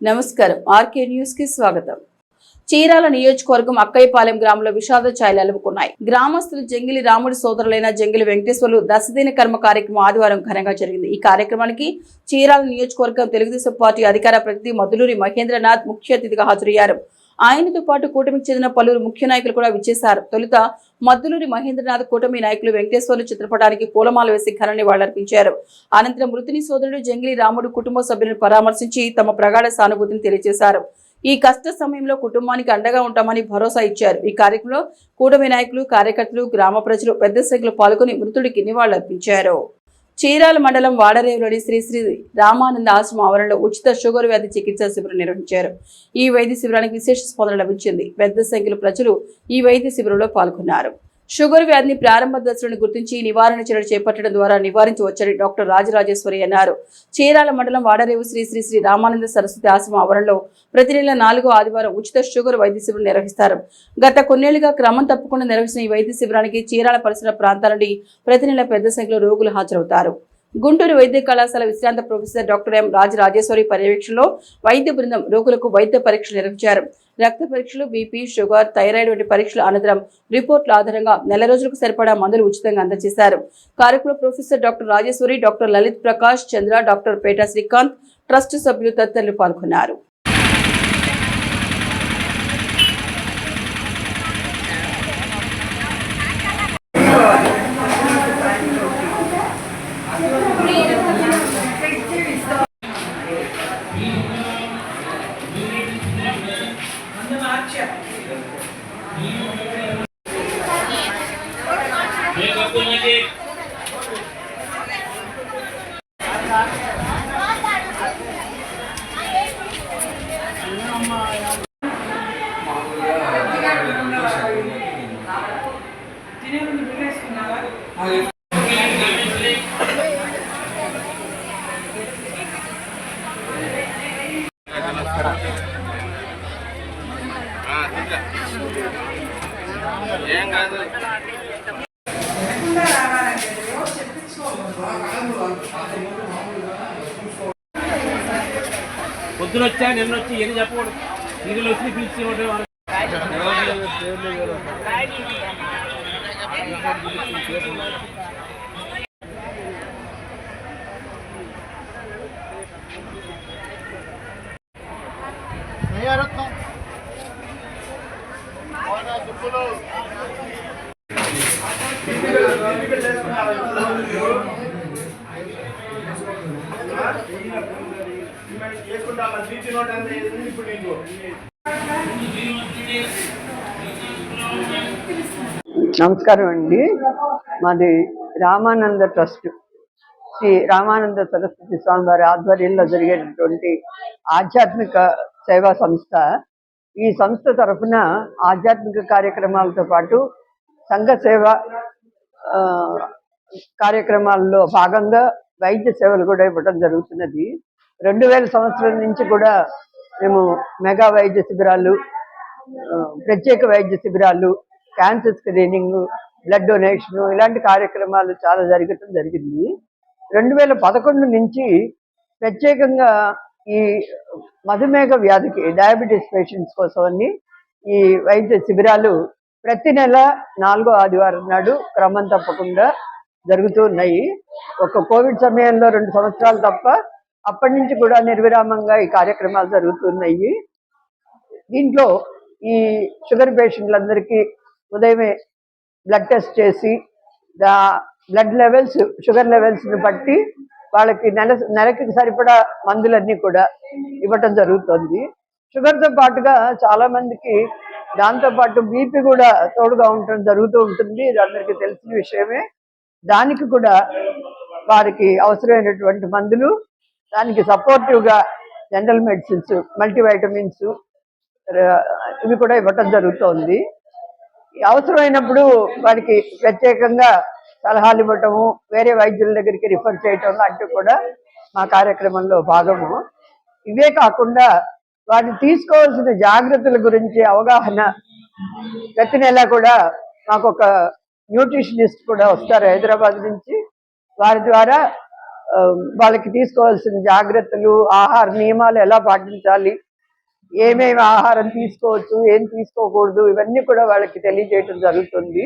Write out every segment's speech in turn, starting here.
నమస్కారం RK news కి స్వాగతం. చీరాల నియోజకవర్గం అక్కయ్యపాలెం గ్రామంలో విషాద ఛాయలు అలుముకున్నాయి. గ్రామస్తులు జంగిలి రాముడి సోదరులైన జంగిలి వెంకటేశ్వర్లు దశదిన కర్మ కార్యక్రమం ఆదివారం ఘనంగా జరిగింది. ఈ కార్యక్రమానికి చీరాల నియోజకవర్గం తెలుగుదేశం పార్టీ అధికార ప్రతినిధి మద్దులూరి మహేంద్రనాథ్ ముఖ్య అతిథిగా హాజరయ్యారు. ఆయనతో పాటు కూటమికి చెందిన పలువురు ముఖ్య నాయకులు కూడా విచ్చేశారు. తొలుత మద్దులూరి మహేంద్రనాథ్ కూటమి నాయకులు వెంకటేశ్వర్లు చిత్రపటానికి పూలమాల వేసి ఘన నివాళులర్పించారు. అనంతరం మృతుని సోదరుడు జంగిలి రాముడు కుటుంబ సభ్యులను పరామర్శించి తమ ప్రగాఢ సానుభూతిని తెలియజేశారు. ఈ కష్ట సమయంలో కుటుంబానికి అండగా ఉంటామని భరోసా ఇచ్చారు. ఈ కార్యక్రమంలో కూటమి నాయకులు, కార్యకర్తలు, గ్రామ ప్రజలు పెద్ద సంఖ్యలో పాల్గొని మృతుడికి నివాళులర్పించారు. చీరాల మండలం వాడరేవులోని శ్రీ శ్రీ రామానంద ఆశ్రమ ఆవరణలో ఉచిత షుగర్ వ్యాధి చికిత్సా శిబిరం నిర్వహించారు. ఈ వైద్య శిబిరానికి విశేష స్పందన లభించింది. పెద్ద సంఖ్యలో ప్రజలు ఈ వైద్య శిబిరంలో పాల్గొన్నారు. షుగర్ వ్యాధిని ప్రారంభ దశలను గుర్తించి నివారణ చర్యలు చేపట్టడం ద్వారా నివారించవచ్చని డాక్టర్ రాజరాజేశ్వరి అన్నారు. చీరాల మండలం వాడరేవు శ్రీ శ్రీ శ్రీ రామానంద సరస్వతి ఆశ్రమ ఆవరణలో ప్రతి నెల 4వ ఆదివారం ఉచిత షుగర్ వైద్య శిబిరం నిర్వహిస్తారు. గత కొన్నేళ్లుగా క్రమం తప్పకుండా నిర్వహిస్తున్న ఈ వైద్య శిబిరానికి చీరాల పరిసర ప్రాంతాల నుండి ప్రతి నెల పెద్ద సంఖ్యలో రోగులు హాజరవుతారు. గుంటూరు వైద్య కళాశాల విశ్రాంత ప్రొఫెసర్ డాక్టర్ ఎం రాజరాజేశ్వరి పర్యవేక్షణలో వైద్య బృందం రోగులకు వైద్య పరీక్షలు నిర్వహించారు. రక్త పరీక్షలు, బీపీ, షుగర్, థైరాయిడ్ వంటి పరీక్షల అనంతరం రిపోర్టుల ఆధారంగా నెల రోజులకు సరిపడా మందులు ఉచితంగా అందజేశారు. కార్యక్రమంలో professor doctor Rajeswari, doctor Lalith Prakash Chandra, doctor Peta Srikanth, trust సభ్యులు తదితరులు పాల్గొన్నారు. పొద్దున వచ్చా నిన్న వచ్చి ఎన్ని చెప్పకూడదు. నిధులు వచ్చి పిలిచి నమస్కారం అండి. మాది రామానంద ట్రస్ట్ శ్రీ రామానంద సరస్వతి స్వామి వారి ఆధ్వర్యంలో జరిగేటటువంటి ఆధ్యాత్మిక సేవా సంస్థ. ఈ సంస్థ తరఫున ఆధ్యాత్మిక కార్యక్రమాలతో పాటు సంఘ సేవ కార్యక్రమాల్లో భాగంగా వైద్య సేవలు కూడా ఇవ్వడం జరుగుతున్నది. 2000 సంవత్సరం నుంచి కూడా మేము మెగా వైద్య శిబిరాలు, ప్రత్యేక వైద్య శిబిరాలు, క్యాన్సర్ స్క్రీనింగ్, బ్లడ్ డొనేషన్ ఇలాంటి కార్యక్రమాలు చాలా జరగటం జరిగింది. 2011 నుంచి ప్రత్యేకంగా ఈ మధుమేహ వ్యాధికి డయాబెటీస్ పేషెంట్స్ కోసమని ఈ వైద్య శిబిరాలు ప్రతి నెల 4వ ఆదివారం నాడు క్రమం తప్పకుండా జరుగుతూ ఉన్నాయి. ఒక కోవిడ్ సమయంలో 2 సంవత్సరాలు తప్ప అప్పటి నుంచి కూడా నిర్విరామంగా ఈ కార్యక్రమాలు జరుగుతున్నాయి. దీంట్లో ఈ షుగర్ పేషెంట్లందరికీ ఉదయమే బ్లడ్ టెస్ట్ చేసి బ్లడ్ లెవెల్స్, షుగర్ లెవెల్స్ని బట్టి వాళ్ళకి నెలకి సరిపడా మందులన్నీ కూడా ఇవ్వటం జరుగుతుంది. షుగర్తో పాటుగా చాలామందికి దాంతోపాటు బీపీ కూడా తోడుగా ఉండటం జరుగుతూ ఉంటుంది. ఇది అందరికీ తెలిసిన విషయమే. దానికి కూడా వారికి అవసరమైనటువంటి మందులు, దానికి సపోర్టివ్గా జనరల్ మెడిసిన్స్, మల్టీవైటమిన్స్ ఇవి కూడా ఇవ్వటం జరుగుతోంది. అవసరమైనప్పుడు వారికి ప్రత్యేకంగా సలహాలు ఇవ్వటము, వేరే వైద్యుల దగ్గరికి రిఫర్ చేయటం లాంటివి కూడా మా కార్యక్రమంలో భాగము. ఇవే కాకుండా వాటిని తీసుకోవాల్సిన జాగ్రత్తల గురించి అవగాహన ప్రతి నెల కూడా మాకు ఒక న్యూట్రిషనిస్ట్ కూడా వస్తారు హైదరాబాద్ నుంచి. వారి ద్వారా వాళ్ళకి తీసుకోవాల్సిన జాగ్రత్తలు, ఆహార నియమాలు ఎలా పాటించాలి, ఏమేమి ఆహారం తీసుకోవచ్చు, ఏం తీసుకోకూడదు, ఇవన్నీ కూడా వాళ్ళకి తెలియజేయడం జరుగుతుంది.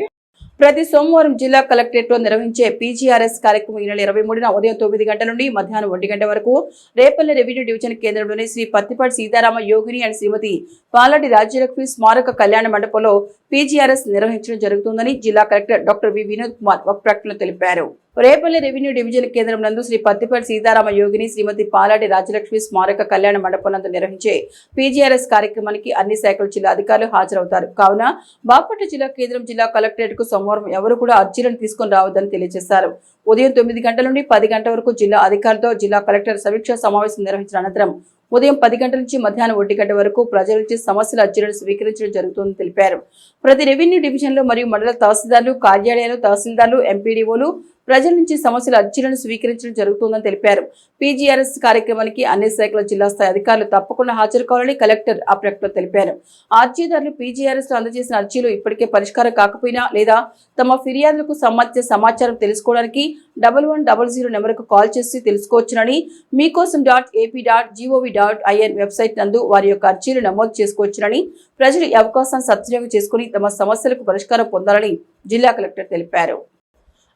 ప్రతి సోమవారం జిల్లా కలెక్టరేట్ లో నిర్వహించే పీజీఆర్ఎస్ కార్యక్రమం ఈ నెల 23న ఉదయం 9 గంటల నుండి మధ్యాహ్నం 1 గంట వరకు రేపల్లె రెవెన్యూ డివిజన్ కేంద్రంలోని శ్రీ పత్తిపాటి సీతారామ యోగిని అండ్ శ్రీమతి పాలటి రాజ్యలక్ష్మి స్మారక కళ్యాణ మండపంలో పీజీఆర్ఎస్ నిర్వహించడం జరుగుతుందని జిల్లా collector doctor V Vinod Kumar ఒక ప్రకటనలో తెలిపారు. రేపల్లె రెవెన్యూ డివిజన్ కేంద్రం నందు శ్రీ పత్తిపాటి సీతారామ యోగిని శ్రీమతి పాలాటి రాజలక్ష్మి స్మారక కళ్యాణ మండపం నందు నిర్వహించే పీజీఆర్ఎస్ కార్యక్రమానికి అన్ని శాఖల జిల్లా అధికారులు హాజరవుతారు. కావున బాపట్ల జిల్లా కేంద్రం జిల్లా కలెక్టరేట్ కు సోమవారం ఎవరు కూడా అర్జీలను తీసుకుని రావద్దని తెలియజేశారు. ఉదయం 9 గంటల నుండి 10 గంటల వరకు జిల్లా అధికారులతో జిల్లా కలెక్టర్ సమీక్షా సమావేశం నిర్వహించిన అనంతరం ఉదయం 10 గంటల నుంచి మధ్యాహ్నం 1 గంట వరకు ప్రజల నుంచి సమస్యల అర్జీలను స్వీకరించడం జరుగుతుందని తెలిపారు. ప్రతి రెవెన్యూ డివిజన్లో మరియు మండల తహసీల్దార్లు, కార్యాలయాలు, తహసీల్దార్లు, ఎంపీడీఓలు ప్రజల నుంచి సమస్యల అర్జీలను స్వీకరించడం జరుగుతుందని తెలిపారు. పీజీఆర్ఎస్ కార్యక్రమానికి అన్ని శాఖల జిల్లా స్థాయి అధికారులు తప్పకుండా హాజరు కావాలని కలెక్టర్ ఆ ప్రకటనలో తెలిపారు. అర్జీదారులు పీజీఆర్ఎస్ లో అందజేసిన అర్జీలు ఇప్పటికే పరిష్కారం కాకపోయినా లేదా తమ ఫిర్యాదులకు సంబంధించిన సమాచారం తెలుసుకోవడానికి 1100 నెంబర్కు కాల్ చేసి తెలుసుకోవచ్చునని మీకోసం.ap.gov.in వెబ్సైట్ నందు వారి యొక్క అర్జీలు నమోదు చేసుకోవచ్చునని ప్రజలు ఈ అవకాశాన్ని సద్వినియోగం చేసుకుని తమ సమస్యలకు పరిష్కారం పొందాలని జిల్లా కలెక్టర్ తెలిపారు.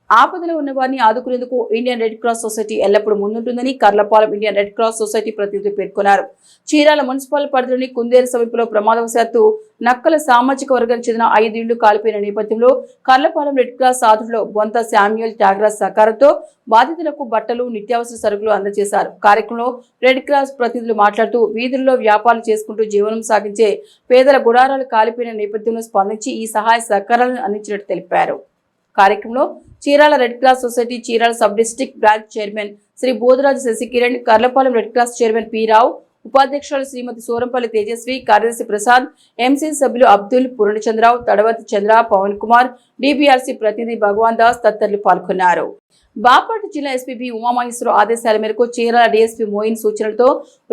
ఆపదలో ఉన్న వారిని ఆదుకునేందుకు ఇండియన్ రెడ్ క్రాస్ సొసైటీ ఎల్లప్పుడూ ముందుంటుందని Karlapalem Indian red cross society ప్రతినిధులు పేర్కొన్నారు. చీరాల మున్సిపల్ పరిధిలోని కుందేరు సమీపంలో ప్రమాదవశాత్తు నక్కల సామాజిక వర్గానికి చెందిన 5 ఇళ్లు కాలిపోయిన నేపథ్యంలో కర్లపాలెం రెడ్ క్రాస్ సాధువులో బొంత శామ్యూల్ త్యాగరాజ్ సహకారంతో బాధితులకు బట్టలు, నిత్యావసర సరుకులు అందజేశారు. కార్యక్రమంలో రెడ్ క్రాస్ ప్రతినిధులు మాట్లాడుతూ వీధుల్లో వ్యాపారాలు చేసుకుంటూ జీవనం సాగించే పేదల గుడారాలు కాలిపోయిన నేపథ్యంలో స్పందించి ఈ సహాయ సహకారాలను అందించినట్టు తెలిపారు. కార్యక్రమంలో Chirala red cross society Chirala sub district branch chairman Shri Bodharaju Sasikiran, Karlapalem red cross chairman P Rao, ఉపాధ్యక్షులు శ్రీమతి సూరంపల్లి తేజస్వి, కార్యదర్శి ప్రసాద్, ఎంసీ సభ్యులు అబ్దుల్, పూర్ణచంద్రరావు, తడవతి చంద్ర, పవన్ కుమార్, డిబిఆర్సీ ప్రతినిధి భగవాన్ దాస్ తదితరులు పాల్గొన్నారు. బాపట్ల జిల్లా ఎస్పీ ఉమామహేశ్వరరావు ఆదేశాల మేరకు చీరాల డీఎస్పీ మోయిన్ సూచనలతో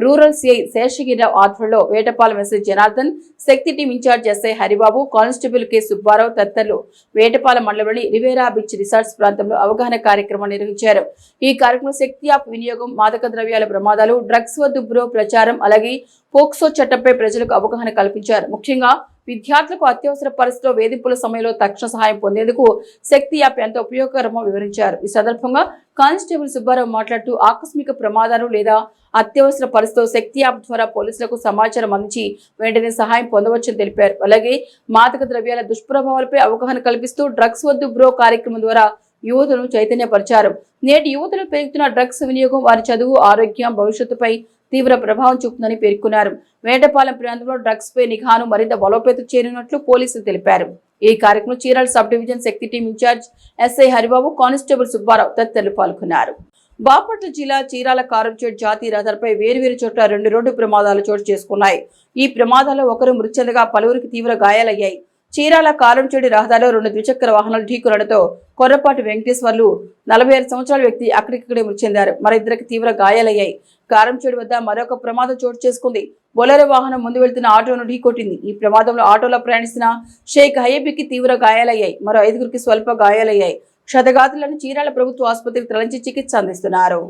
రూరల్ సిఐ శేషగిరిరావు ఆధ్వర్యంలో Vetapalem SI Janardhan, Shakti team incharge SI Haribabu, constable K Subbarao తదితరులు వేటపాలెం మండలంలోని రివేరా బీచ్ రిసార్ట్స్ ప్రాంతంలో అవగాహన కార్యక్రమం నిర్వహించారు. ఈ కార్యక్రమం శక్తి యాప్ వినియోగం, మాదక ద్రవ్యాల ప్రమాదాలు, డ్రగ్స్ వద్దు బ్రో ప్రచారం, అలాగే పోక్సో చట్టంపై ప్రజలకు అవగాహన కల్పించారు. ముఖ్యంగా విద్యార్థులకు అత్యవసర పరిస్థితుల్లో వేధింపుల సమయంలో తక్షణ సహాయం పొందేందుకు శక్తి యాప్ ఎంత ఉపయోగకరమో వివరించారు. ఈ సందర్భంగా కానిస్టేబుల్ సుబ్బారావు మాట్లాడుతూ ఆకస్మిక ప్రమాదాలు లేదా అత్యవసర పరిస్థితుల్లో శక్తి యాప్ ద్వారా పోలీసులకు సమాచారం అందించి వెంటనే సహాయం పొందవచ్చని తెలిపారు. అలాగే మాదక ద్రవ్యాల దుష్ప్రభావాలపై అవగాహన కల్పిస్తూ డ్రగ్స్ వద్దు బ్రో కార్యక్రమం ద్వారా యువతను చైతన్యపరిచారు. నేటి యువతలు పెరుగుతున్న డ్రగ్స్ వినియోగం వారి చదువు, ఆరోగ్యం, భవిష్యత్తుపై తీవ్ర ప్రభావం చూపుతుందని పేర్కొన్నారు. వేటపాలెం ప్రాంతంలో డ్రగ్స్ పై నిఘాను మరింత బలోపేతం చేయనున్నట్లు పోలీసులు తెలిపారు. ఈ కార్యక్రమం Chirala sub division Shakti team incharge SI Haribabu, constable Subbarao తదితరులు పాల్గొన్నారు. బాపట్ల జిల్లా చీరాల కారంచేడు జాతీయ రహదారిపై వేర్వేరు చోట్ల 2 రోడ్డు ప్రమాదాలు చోటు చేసుకున్నాయి. ఈ ప్రమాదాల్లో ఒకరు మృతి చెందగా పలువురికి తీవ్ర గాయాలయ్యాయి. చీరాల కారంచేడు రహదారిలో 2 ద్విచక్ర వాహనాలు ఢీకొనడంతో కొర్రపాటి వెంకటేశ్వర్లు 46 సంవత్సరాల వ్యక్తి అక్కడికక్కడే మృతి చెందారు. మరిద్దరికి తీవ్ర గాయాలయ్యాయి. కారంచేడు వద్ద మరొక ప్రమాదం చోటు చేసుకుంది. బొలెరో వాహనం ముందు వెళ్తున్న ఆటోను ఢీకొట్టింది. ఈ ప్రమాదంలో ఆటోలో ప్రయాణిస్తున్న షేక్ హయబికి తీవ్ర గాయాలయ్యాయి. మరో 5గురికి స్వల్ప గాయాలయ్యాయి. క్షతగాత్రులను చీరాల ప్రభుత్వ ఆసుపత్రికి తరలించి చికిత్స అందిస్తున్నారు.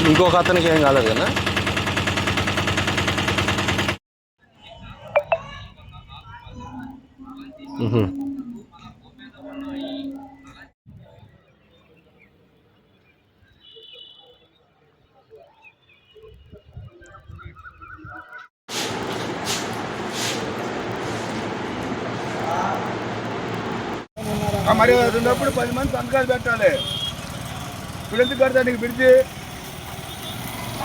ఇంకొక అతనికి ఏం కాలేదు కదా. మరి ఉన్నప్పుడు 10 మంది సంతకాలు పెట్టాలి. ఇప్పుడు ఎందుకు కడతానికి బ్రిడ్జి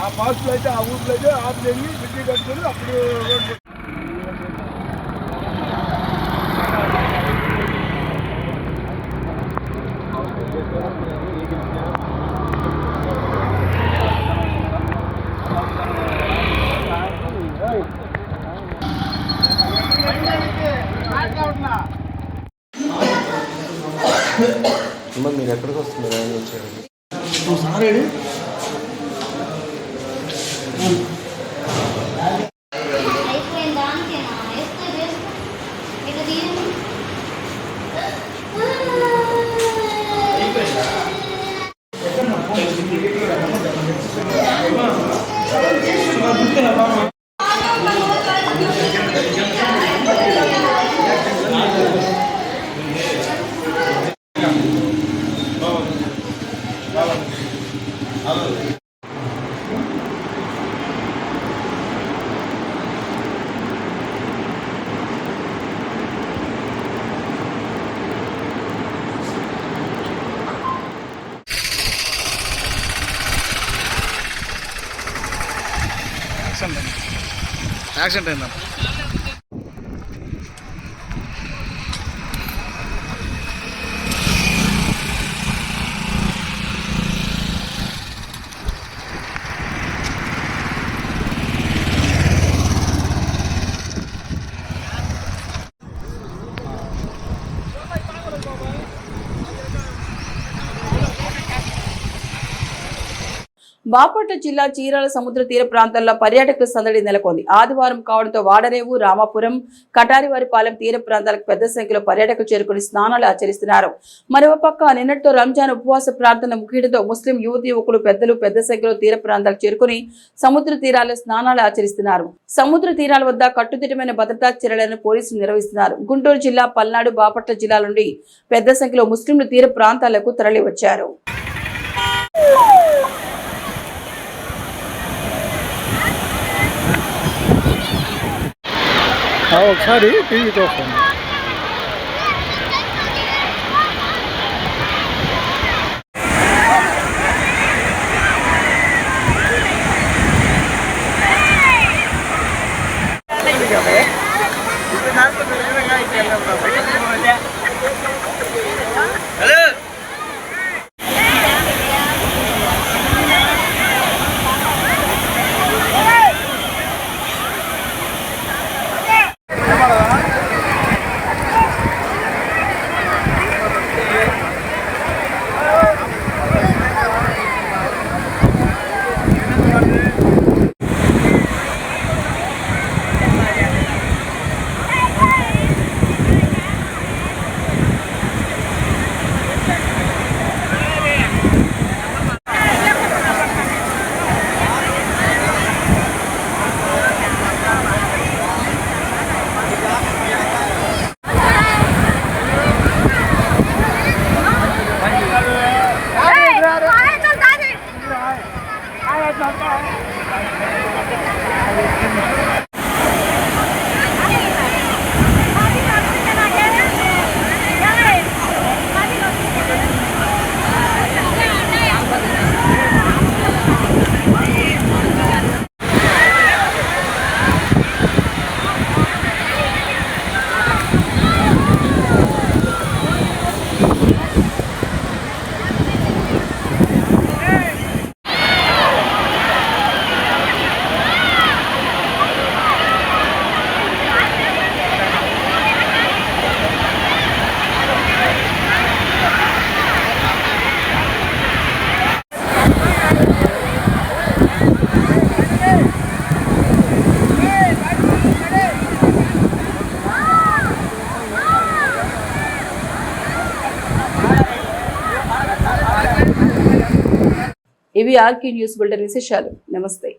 ఆ పాస్టులు అయితే ఆ ఊర్లో అయితే ఆపులేని బ్రిడ్జి కట్టుకొని అప్పుడు రోడ్డు అమ్మ మీరు ఎక్కడికి వస్తున్నారు ఆయన వచ్చారు యాక్సిడెంట్ అయిందా? బాపట్ల జిల్లా చీరాల సముద్ర తీర ప్రాంతాల్లో పర్యాటకుల సందడి నెలకొంది. ఆదివారం కావడంతో వాడరేవు, రామాపురం, కటారివారిపాలెం తీర ప్రాంతాలకు పెద్ద సంఖ్యలో పర్యాటకులు చేరుకుని స్నానాలు ఆచరిస్తున్నారు. మరోపక్క నిన్నటితో రంజాన్ ఉపవాస ప్రార్థన ముగియడంతో ముస్లిం యువతి యువకులు పెద్దలు పెద్ద సంఖ్యలో తీర ప్రాంతాలకు చేరుకుని సముద్ర తీరాల్లో స్నానాలు ఆచరిస్తున్నారు. సముద్ర తీరాల వద్ద కట్టుదిట్టమైన భద్రతా చర్యలను పోలీసులు నిర్వహిస్తున్నారు. గుంటూరు జిల్లా, పల్నాడు, బాపట్ల జిల్లాల నుండి పెద్ద సంఖ్యలో ముస్లింలు తీర ప్రాంతాలకు తరలివచ్చారు. ఒకసారి టీవీ చూస్తాను. ఇవి ఆర్కే న్యూస్ బులెటిన్ విశేషాలు. నమస్తే.